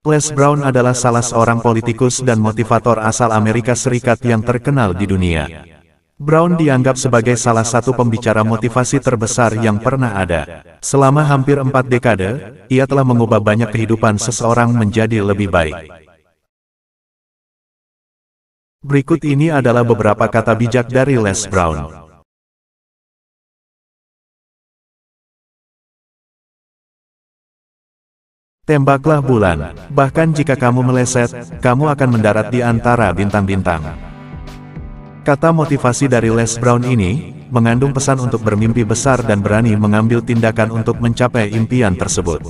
Les Brown adalah salah seorang politikus dan motivator asal Amerika Serikat yang terkenal di dunia. Brown dianggap sebagai salah satu pembicara motivasi terbesar yang pernah ada. Selama hampir 4 dekade, ia telah mengubah banyak kehidupan seseorang menjadi lebih baik. Berikut ini adalah beberapa kata bijak dari Les Brown. Tembaklah bulan, bahkan jika kamu meleset, kamu akan mendarat di antara bintang-bintang. Kata motivasi dari Les Brown ini mengandung pesan untuk bermimpi besar dan berani mengambil tindakan untuk mencapai impian tersebut.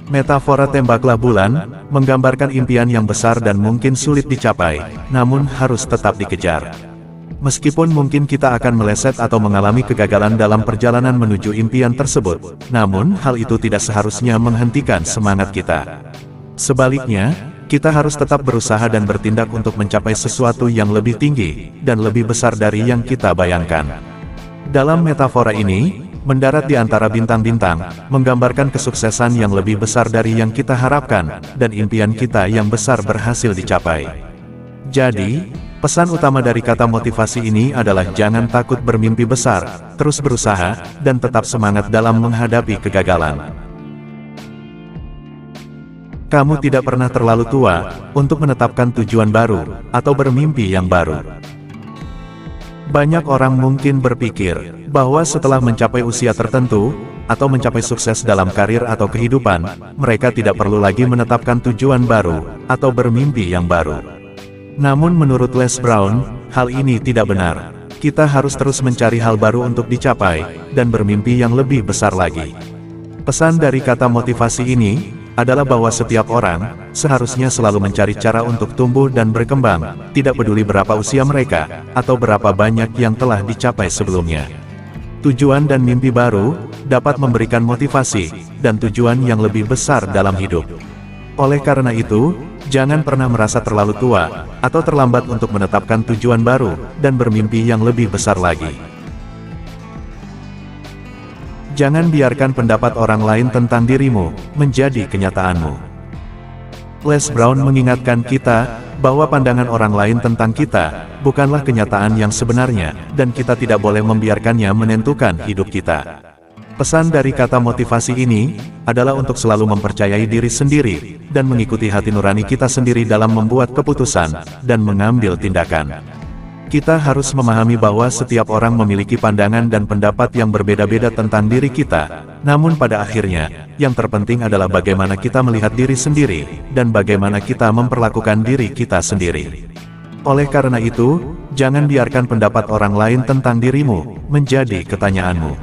Metafora tembaklah bulan menggambarkan impian yang besar dan mungkin sulit dicapai, namun harus tetap dikejar. Meskipun mungkin kita akan meleset atau mengalami kegagalan dalam perjalanan menuju impian tersebut, namun hal itu tidak seharusnya menghentikan semangat kita. Sebaliknya, kita harus tetap berusaha dan bertindak untuk mencapai sesuatu yang lebih tinggi dan lebih besar dari yang kita bayangkan. Dalam metafora ini, mendarat di antara bintang-bintang menggambarkan kesuksesan yang lebih besar dari yang kita harapkan, dan impian kita yang besar berhasil dicapai. Jadi, pesan utama dari kata motivasi ini adalah jangan takut bermimpi besar, terus berusaha, dan tetap semangat dalam menghadapi kegagalan. Kamu tidak pernah terlalu tua untuk menetapkan tujuan baru atau bermimpi yang baru. Banyak orang mungkin berpikir bahwa setelah mencapai usia tertentu atau mencapai sukses dalam karir atau kehidupan, mereka tidak perlu lagi menetapkan tujuan baru atau bermimpi yang baru. Namun menurut Les Brown, hal ini tidak benar. Kita harus terus mencari hal baru untuk dicapai, dan bermimpi yang lebih besar lagi. Pesan dari kata motivasi ini adalah bahwa setiap orang seharusnya selalu mencari cara untuk tumbuh dan berkembang, tidak peduli berapa usia mereka, atau berapa banyak yang telah dicapai sebelumnya. Tujuan dan mimpi baru dapat memberikan motivasi dan tujuan yang lebih besar dalam hidup. Oleh karena itu, jangan pernah merasa terlalu tua atau terlambat untuk menetapkan tujuan baru dan bermimpi yang lebih besar lagi. Jangan biarkan pendapat orang lain tentang dirimu menjadi kenyataanmu. Les Brown mengingatkan kita bahwa pandangan orang lain tentang kita bukanlah kenyataan yang sebenarnya, dan kita tidak boleh membiarkannya menentukan hidup kita. Pesan dari kata motivasi ini adalah untuk selalu mempercayai diri sendiri dan mengikuti hati nurani kita sendiri dalam membuat keputusan dan mengambil tindakan. Kita harus memahami bahwa setiap orang memiliki pandangan dan pendapat yang berbeda-beda tentang diri kita, namun pada akhirnya, yang terpenting adalah bagaimana kita melihat diri sendiri dan bagaimana kita memperlakukan diri kita sendiri. Oleh karena itu, jangan biarkan pendapat orang lain tentang dirimu menjadi ketanyaanmu.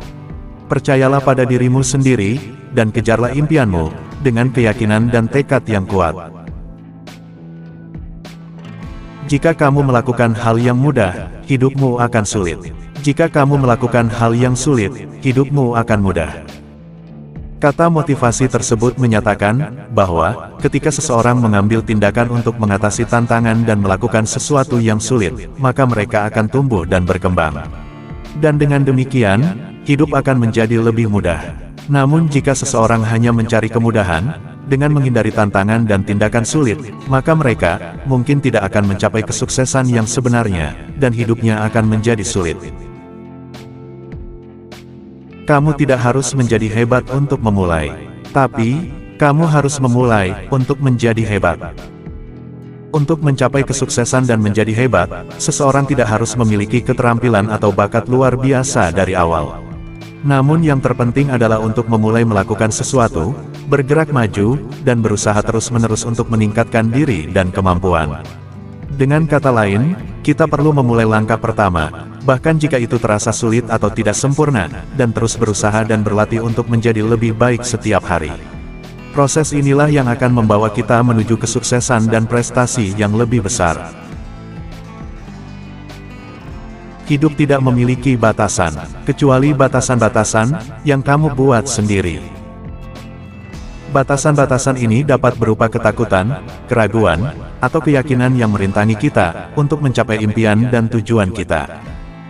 Percayalah pada dirimu sendiri, dan kejarlah impianmu, dengan keyakinan dan tekad yang kuat. Jika kamu melakukan hal yang mudah, hidupmu akan sulit. Jika kamu melakukan hal yang sulit, hidupmu akan mudah. Kata motivasi tersebut menyatakan bahwa ketika seseorang mengambil tindakan untuk mengatasi tantangan dan melakukan sesuatu yang sulit, maka mereka akan tumbuh dan berkembang. Dan dengan demikian, hidup akan menjadi lebih mudah. Namun jika seseorang hanya mencari kemudahan, dengan menghindari tantangan dan tindakan sulit, maka mereka mungkin tidak akan mencapai kesuksesan yang sebenarnya, dan hidupnya akan menjadi sulit. Kamu tidak harus menjadi hebat untuk memulai, tapi kamu harus memulai untuk menjadi hebat. Untuk mencapai kesuksesan dan menjadi hebat, seseorang tidak harus memiliki keterampilan atau bakat luar biasa dari awal. Namun yang terpenting adalah untuk memulai melakukan sesuatu, bergerak maju, dan berusaha terus-menerus untuk meningkatkan diri dan kemampuan. Dengan kata lain, kita perlu memulai langkah pertama, bahkan jika itu terasa sulit atau tidak sempurna, dan terus berusaha dan berlatih untuk menjadi lebih baik setiap hari. Proses inilah yang akan membawa kita menuju kesuksesan dan prestasi yang lebih besar. Hidup tidak memiliki batasan, kecuali batasan-batasan yang kamu buat sendiri. Batasan-batasan ini dapat berupa ketakutan, keraguan, atau keyakinan yang merintangi kita untuk mencapai impian dan tujuan kita.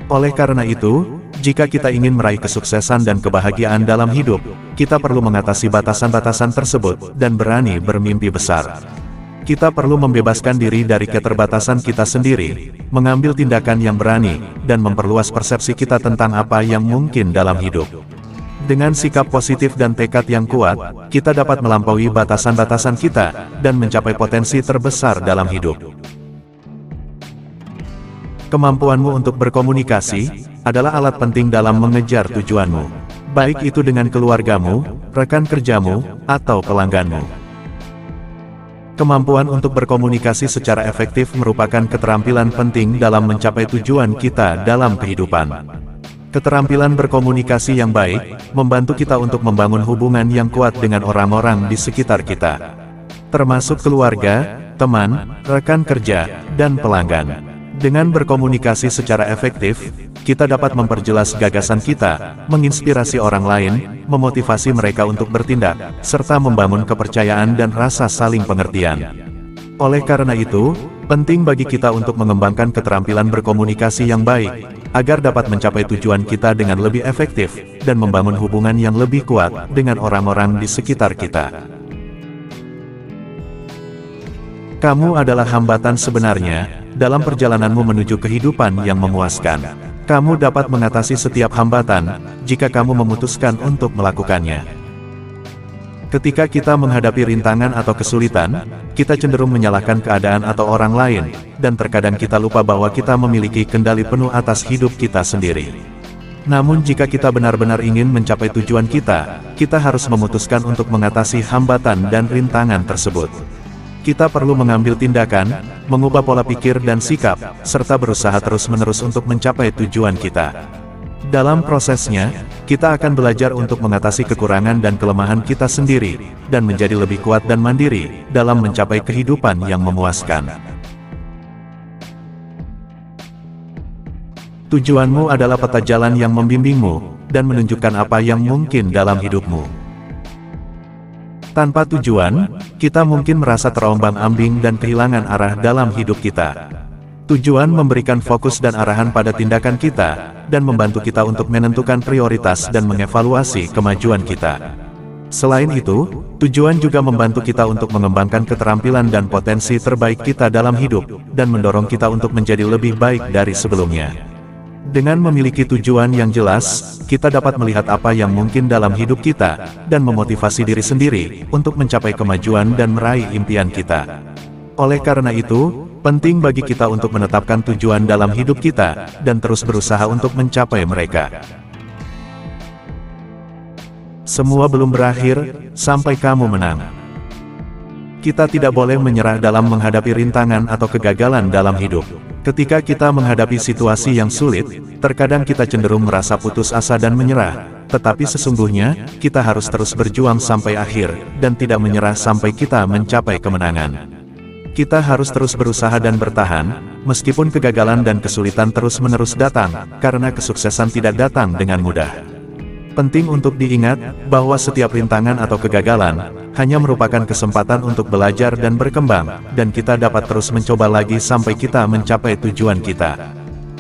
Oleh karena itu, jika kita ingin meraih kesuksesan dan kebahagiaan dalam hidup, kita perlu mengatasi batasan-batasan tersebut dan berani bermimpi besar. Kita perlu membebaskan diri dari keterbatasan kita sendiri, mengambil tindakan yang berani, dan memperluas persepsi kita tentang apa yang mungkin dalam hidup. Dengan sikap positif dan tekad yang kuat, kita dapat melampaui batasan-batasan kita, dan mencapai potensi terbesar dalam hidup. Kemampuanmu untuk berkomunikasi adalah alat penting dalam mengejar tujuanmu, baik itu dengan keluargamu, rekan kerjamu, atau pelangganmu. Kemampuan untuk berkomunikasi secara efektif merupakan keterampilan penting dalam mencapai tujuan kita dalam kehidupan. Keterampilan berkomunikasi yang baik membantu kita untuk membangun hubungan yang kuat dengan orang-orang di sekitar kita, termasuk keluarga, teman, rekan kerja, dan pelanggan. Dengan berkomunikasi secara efektif, kita dapat memperjelas gagasan kita, menginspirasi orang lain, memotivasi mereka untuk bertindak, serta membangun kepercayaan dan rasa saling pengertian. Oleh karena itu, penting bagi kita untuk mengembangkan keterampilan berkomunikasi yang baik, agar dapat mencapai tujuan kita dengan lebih efektif, dan membangun hubungan yang lebih kuat dengan orang-orang di sekitar kita. Kamu adalah hambatan sebenarnya dalam perjalananmu menuju kehidupan yang memuaskan. Kamu dapat mengatasi setiap hambatan jika kamu memutuskan untuk melakukannya. Ketika kita menghadapi rintangan atau kesulitan, kita cenderung menyalahkan keadaan atau orang lain, dan terkadang kita lupa bahwa kita memiliki kendali penuh atas hidup kita sendiri. Namun jika kita benar-benar ingin mencapai tujuan kita, kita harus memutuskan untuk mengatasi hambatan dan rintangan tersebut. Kita perlu mengambil tindakan, mengubah pola pikir dan sikap, serta berusaha terus-menerus untuk mencapai tujuan kita. Dalam prosesnya, kita akan belajar untuk mengatasi kekurangan dan kelemahan kita sendiri, dan menjadi lebih kuat dan mandiri dalam mencapai kehidupan yang memuaskan. Tujuanmu adalah peta jalan yang membimbingmu, dan menunjukkan apa yang mungkin dalam hidupmu. Tanpa tujuan, kita mungkin merasa terombang-ambing dan kehilangan arah dalam hidup kita. Tujuan memberikan fokus dan arahan pada tindakan kita, dan membantu kita untuk menentukan prioritas dan mengevaluasi kemajuan kita. Selain itu, tujuan juga membantu kita untuk mengembangkan keterampilan dan potensi terbaik kita dalam hidup, dan mendorong kita untuk menjadi lebih baik dari sebelumnya. Dengan memiliki tujuan yang jelas, kita dapat melihat apa yang mungkin dalam hidup kita, dan memotivasi diri sendiri untuk mencapai kemajuan dan meraih impian kita. Oleh karena itu, penting bagi kita untuk menetapkan tujuan dalam hidup kita, dan terus berusaha untuk mencapai mereka. Semua belum berakhir sampai kamu menang. Kita tidak boleh menyerah dalam menghadapi rintangan atau kegagalan dalam hidup. Ketika kita menghadapi situasi yang sulit, terkadang kita cenderung merasa putus asa dan menyerah. Tetapi sesungguhnya, kita harus terus berjuang sampai akhir, dan tidak menyerah sampai kita mencapai kemenangan. Kita harus terus berusaha dan bertahan, meskipun kegagalan dan kesulitan terus-menerus datang, karena kesuksesan tidak datang dengan mudah. Penting untuk diingat, bahwa setiap rintangan atau kegagalan, hanya merupakan kesempatan untuk belajar dan berkembang, dan kita dapat terus mencoba lagi sampai kita mencapai tujuan kita.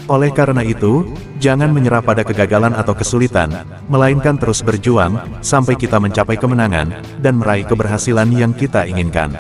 Oleh karena itu, jangan menyerah pada kegagalan atau kesulitan, melainkan terus berjuang, sampai kita mencapai kemenangan, dan meraih keberhasilan yang kita inginkan.